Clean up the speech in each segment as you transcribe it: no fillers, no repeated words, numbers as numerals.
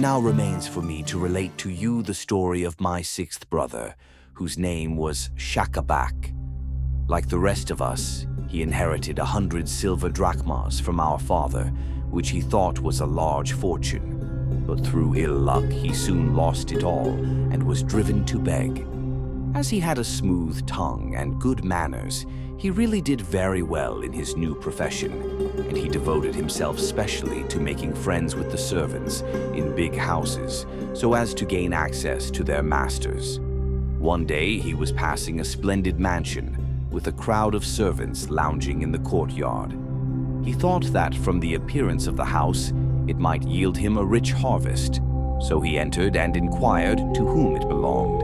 now remains for me to relate to you the story of my sixth brother, whose name was Shakabak. Like the rest of us, he inherited 100 silver drachmas from our father, which he thought was a large fortune. But through ill luck, he soon lost it all and was driven to beg. As he had a smooth tongue and good manners, he really did very well in his new profession, and he devoted himself specially to making friends with the servants in big houses so as to gain access to their masters. One day he was passing a splendid mansion with a crowd of servants lounging in the courtyard. He thought that from the appearance of the house, it might yield him a rich harvest, so he entered and inquired to whom it belonged.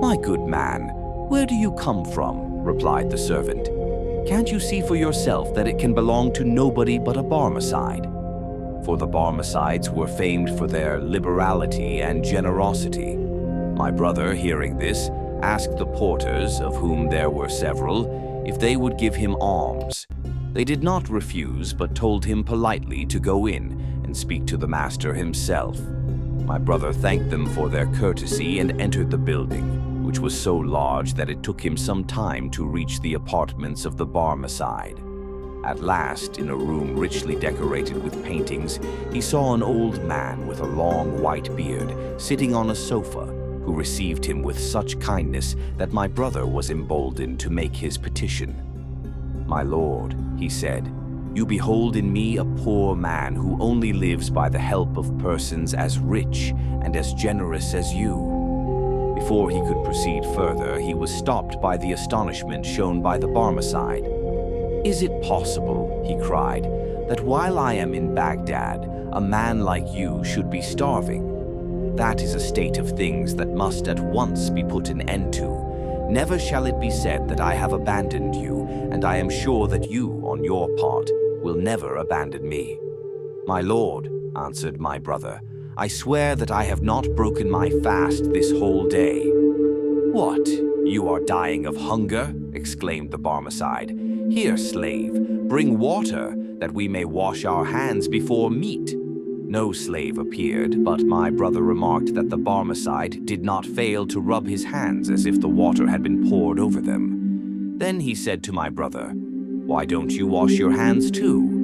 "My good man, where do you come from?" replied the servant. "Can't you see for yourself that it can belong to nobody but a Barmecide?" For the Barmecides were famed for their liberality and generosity. My brother, hearing this, asked the porters, of whom there were several, if they would give him alms. They did not refuse, but told him politely to go in and speak to the master himself. My brother thanked them for their courtesy and entered the building, which was so large that it took him some time to reach the apartments of the Barmecide. At last, in a room richly decorated with paintings, he saw an old man with a long white beard sitting on a sofa, who received him with such kindness that my brother was emboldened to make his petition. "My lord," he said, "you behold in me a poor man who only lives by the help of persons as rich and as generous as you." Before he could proceed further, he was stopped by the astonishment shown by the Barmecide. "Is it possible," he cried, "that while I am in Baghdad, a man like you should be starving? That is a state of things that must at once be put an end to. Never shall it be said that I have abandoned you, and I am sure that you, on your part, will never abandon me." "My lord," answered my brother, "I swear that I have not broken my fast this whole day." "What? You are dying of hunger?" exclaimed the Barmecide. "Here, slave, bring water, that we may wash our hands before meat." No slave appeared, but my brother remarked that the Barmecide did not fail to rub his hands as if the water had been poured over them. Then he said to my brother, "Why don't you wash your hands too?"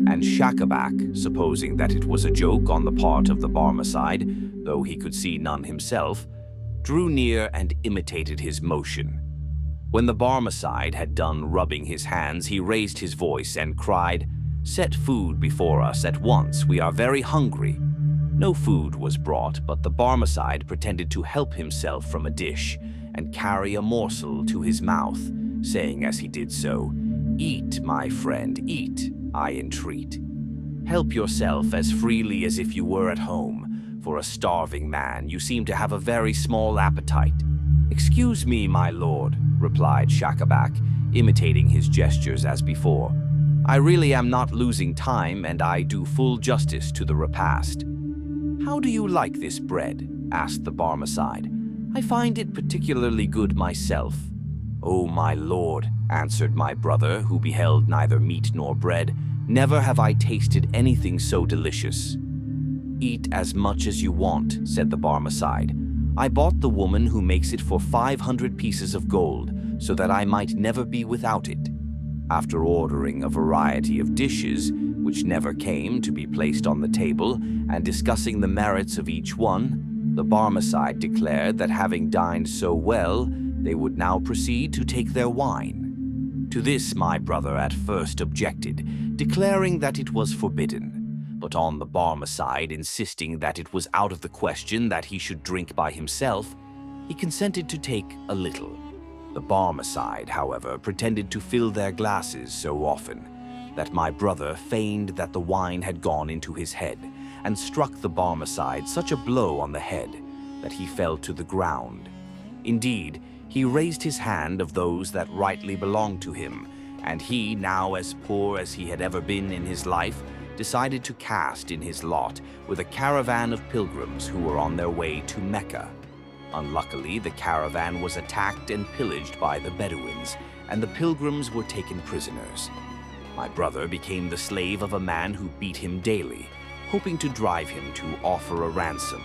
And Shakabak, supposing that it was a joke on the part of the Barmecide, though he could see none himself, drew near and imitated his motion. When the Barmecide had done rubbing his hands, he raised his voice and cried, "Set food before us at once, we are very hungry." No food was brought, but the Barmecide pretended to help himself from a dish and carry a morsel to his mouth, saying as he did so, "Eat, my friend, eat, I entreat. Help yourself as freely as if you were at home. For a starving man, you seem to have a very small appetite." "Excuse me, my lord," replied Shakabak, imitating his gestures as before. "I really am not losing time, and I do full justice to the repast." "How do you like this bread?" asked the Barmecide. "I find it particularly good myself." "Oh, my lord," answered my brother, who beheld neither meat nor bread, "never have I tasted anything so delicious." "Eat as much as you want," said the Barmecide. "I bought the woman who makes it for 500 pieces of gold, so that I might never be without it." After ordering a variety of dishes, which never came to be placed on the table, and discussing the merits of each one, the Barmecide declared that having dined so well, they would now proceed to take their wine. To this my brother at first objected, declaring that it was forbidden, but on the Barmecide insisting that it was out of the question that he should drink by himself, he consented to take a little. The Barmecide, however, pretended to fill their glasses so often that my brother feigned that the wine had gone into his head and struck the Barmecide such a blow on the head that he fell to the ground. Indeed, he raised his hand of those that rightly belonged to him, and he, now as poor as he had ever been in his life, decided to cast in his lot with a caravan of pilgrims who were on their way to Mecca. Unluckily, the caravan was attacked and pillaged by the Bedouins, and the pilgrims were taken prisoners. My brother became the slave of a man who beat him daily, hoping to drive him to offer a ransom.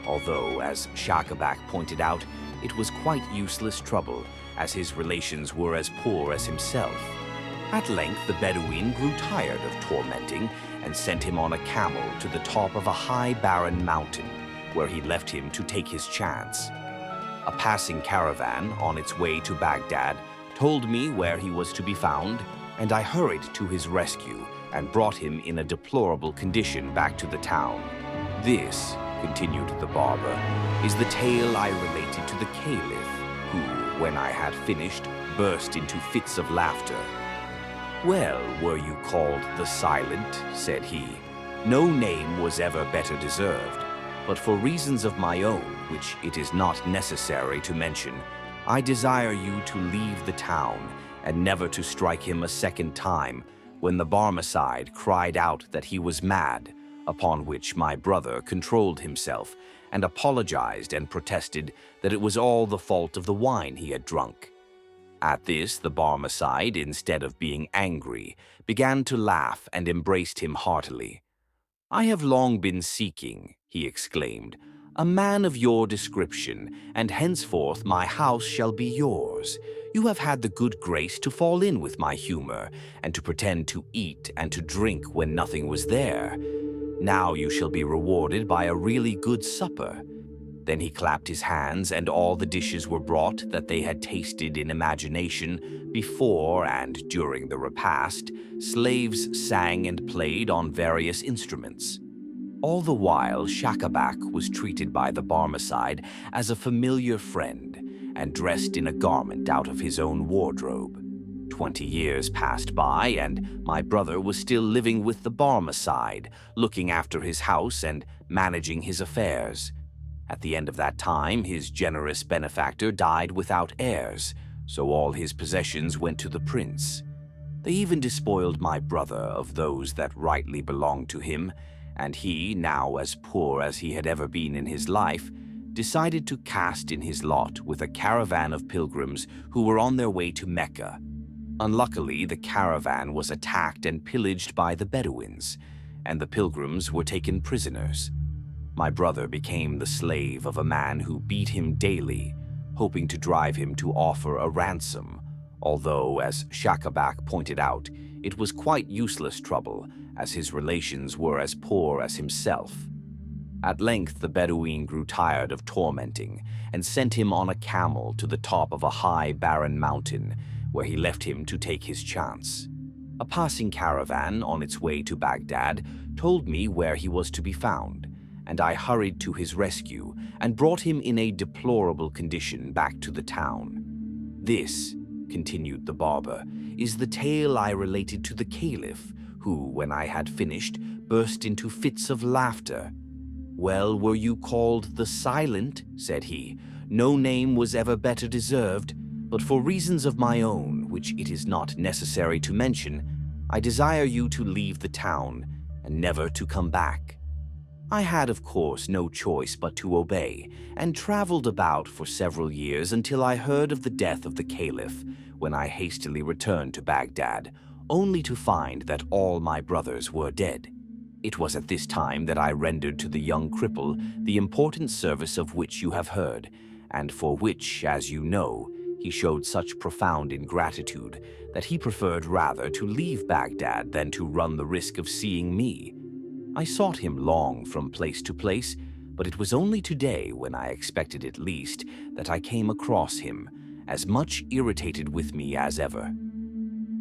Although, as Shakabak pointed out, it was quite useless trouble, as his relations were as poor as himself. At length, the Bedouin grew tired of tormenting and sent him on a camel to the top of a high barren mountain, where he left him to take his chance. A passing caravan on its way to Baghdad told me where he was to be found, and I hurried to his rescue and brought him in a deplorable condition back to the town. This, continued the barber, is the tale I related to the Caliph, who, when I had finished, burst into fits of laughter. "Well, were you called the Silent?" said he. "No name was ever better deserved, but for reasons of my own, which it is not necessary to mention, I desire you to leave the town and never to strike him a second time," when the Barmecide cried out that he was mad, upon which my brother controlled himself and apologized and protested that it was all the fault of the wine he had drunk. At this, the Barmecide, instead of being angry, began to laugh and embraced him heartily. "I have long been seeking," he exclaimed, "a man of your description, and henceforth my house shall be yours. You have had the good grace to fall in with my humor, and to pretend to eat and to drink when nothing was there. Now you shall be rewarded by a really good supper." Then he clapped his hands, and all the dishes were brought that they had tasted in imagination before and during the repast. Slaves sang and played on various instruments. All the while, Shakabak was treated by the Barmecide as a familiar friend, and dressed in a garment out of his own wardrobe. 20 years passed by, and my brother was still living with the Barmecide, looking after his house and managing his affairs. At the end of that time, his generous benefactor died without heirs, so all his possessions went to the prince. They even despoiled my brother of those that rightly belonged to him, and he, now as poor as he had ever been in his life, decided to cast in his lot with a caravan of pilgrims who were on their way to Mecca. Unluckily, the caravan was attacked and pillaged by the Bedouins, and the pilgrims were taken prisoners. My brother became the slave of a man who beat him daily, hoping to drive him to offer a ransom, although, as Shakabak pointed out, it was quite useless trouble, as his relations were as poor as himself. At length, the Bedouin grew tired of tormenting and sent him on a camel to the top of a high, barren mountain, where he left him to take his chance. A passing caravan on its way to Baghdad told me where he was to be found, and I hurried to his rescue and brought him in a deplorable condition back to the town. "This," continued the barber, "is the tale I related to the Caliph, who, when I had finished, burst into fits of laughter. 'Well, were you called the Silent?' said he. 'No name was ever better deserved, but for reasons of my own, which it is not necessary to mention, I desire you to leave the town and never to come back.' I had, of course, no choice but to obey, and traveled about for several years until I heard of the death of the Caliph, when I hastily returned to Baghdad, only to find that all my brothers were dead. It was at this time that I rendered to the young cripple the important service of which you have heard, and for which, as you know, he showed such profound ingratitude that he preferred rather to leave Baghdad than to run the risk of seeing me. I sought him long from place to place, but it was only today, when I expected it least, that I came across him, as much irritated with me as ever."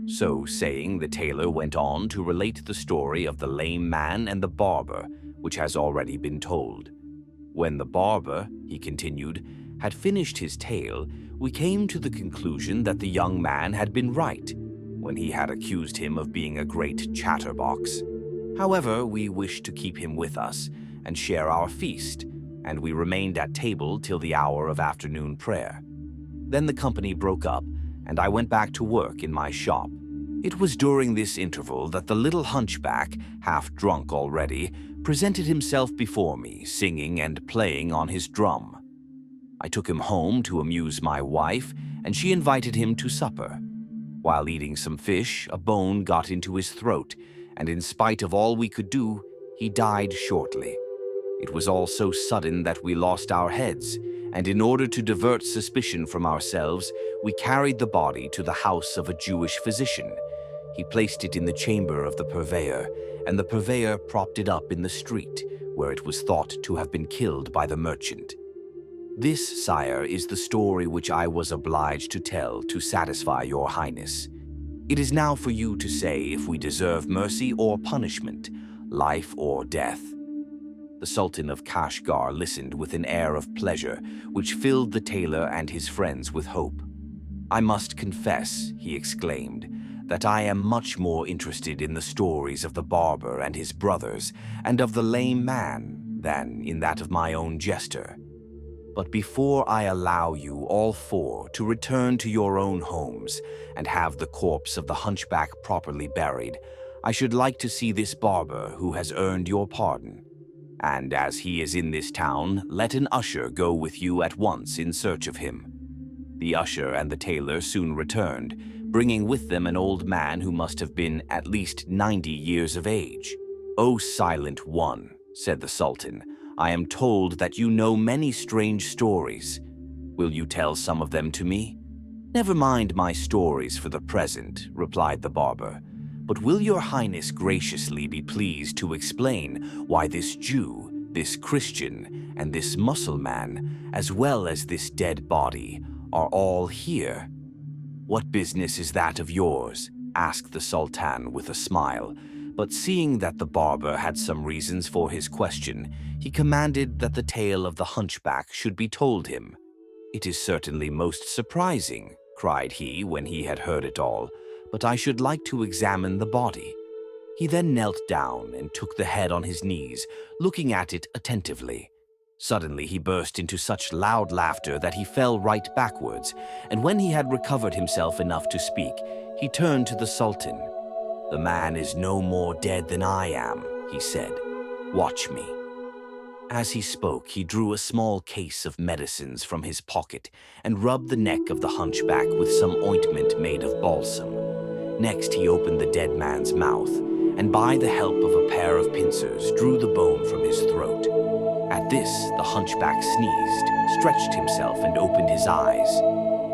So saying, the tailor went on to relate the story of the lame man and the barber, which has already been told. "When the barber," he continued, "had finished his tale, we came to the conclusion that the young man had been right, when he had accused him of being a great chatterbox. However, we wished to keep him with us and share our feast, and we remained at table till the hour of afternoon prayer. Then the company broke up, and I went back to work in my shop. It was during this interval that the little hunchback, half drunk already, presented himself before me, singing and playing on his drum. I took him home to amuse my wife, and she invited him to supper. While eating some fish, a bone got into his throat, and in spite of all we could do, He died shortly. It was all so sudden that we lost our heads, and in order to divert suspicion from ourselves, we carried the body to the house of a Jewish physician. He placed it in the chamber of the purveyor, and the purveyor propped it up in the street, where it was thought to have been killed by the merchant. This, sire, is the story which I was obliged to tell to satisfy your highness. It is now for you to say if we deserve mercy or punishment, life or death." The Sultan of Kashgar listened with an air of pleasure, which filled the tailor and his friends with hope. "I must confess," he exclaimed, "that I am much more interested in the stories of the barber and his brothers and of the lame man than in that of my own jester. But before I allow you all four to return to your own homes and have the corpse of the hunchback properly buried, I should like to see this barber who has earned your pardon. And as he is in this town, let an usher go with you at once in search of him." The usher and the tailor soon returned, bringing with them an old man who must have been at least 90 years of age. "O silent one," said the Sultan, "I am told that you know many strange stories. Will you tell some of them to me?" "Never mind my stories for the present," replied the barber, "but will your highness graciously be pleased to explain why this Jew, this Christian, and this Mussulman, as well as this dead body, are all here?" "What business is that of yours?" asked the Sultan with a smile, but seeing that the barber had some reasons for his question, he commanded that the tale of the hunchback should be told him. "It is certainly most surprising," cried he when he had heard it all, "but I should like to examine the body." He then knelt down and took the head on his knees, looking at it attentively. Suddenly he burst into such loud laughter that he fell right backwards, and when he had recovered himself enough to speak, he turned to the Sultan. "The man is no more dead than I am," he said. "Watch me." As he spoke, he drew a small case of medicines from his pocket and rubbed the neck of the hunchback with some ointment made of balsam. Next, he opened the dead man's mouth, and by the help of a pair of pincers drew the bone from his throat. At this, the hunchback sneezed, stretched himself, and opened his eyes.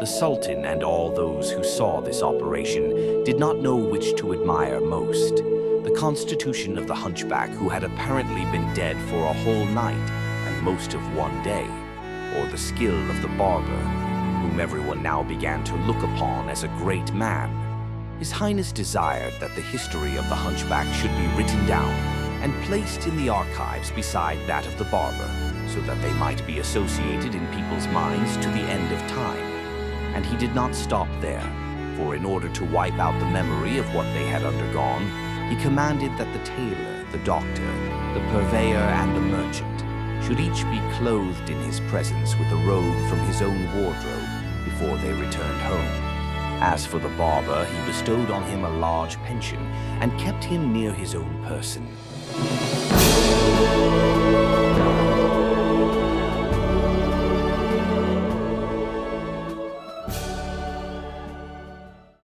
The Sultan and all those who saw this operation did not know which to admire most: the constitution of the hunchback, who had apparently been dead for a whole night and most of one day, or the skill of the barber, whom everyone now began to look upon as a great man. His Highness desired that the history of the hunchback should be written down and placed in the archives beside that of the barber, so that they might be associated in people's minds to the end of time. And he did not stop there, for in order to wipe out the memory of what they had undergone, he commanded that the tailor, the doctor, the purveyor, and the merchant should each be clothed in his presence with a robe from his own wardrobe before they returned home. As for the barber, he bestowed on him a large pension and kept him near his own person.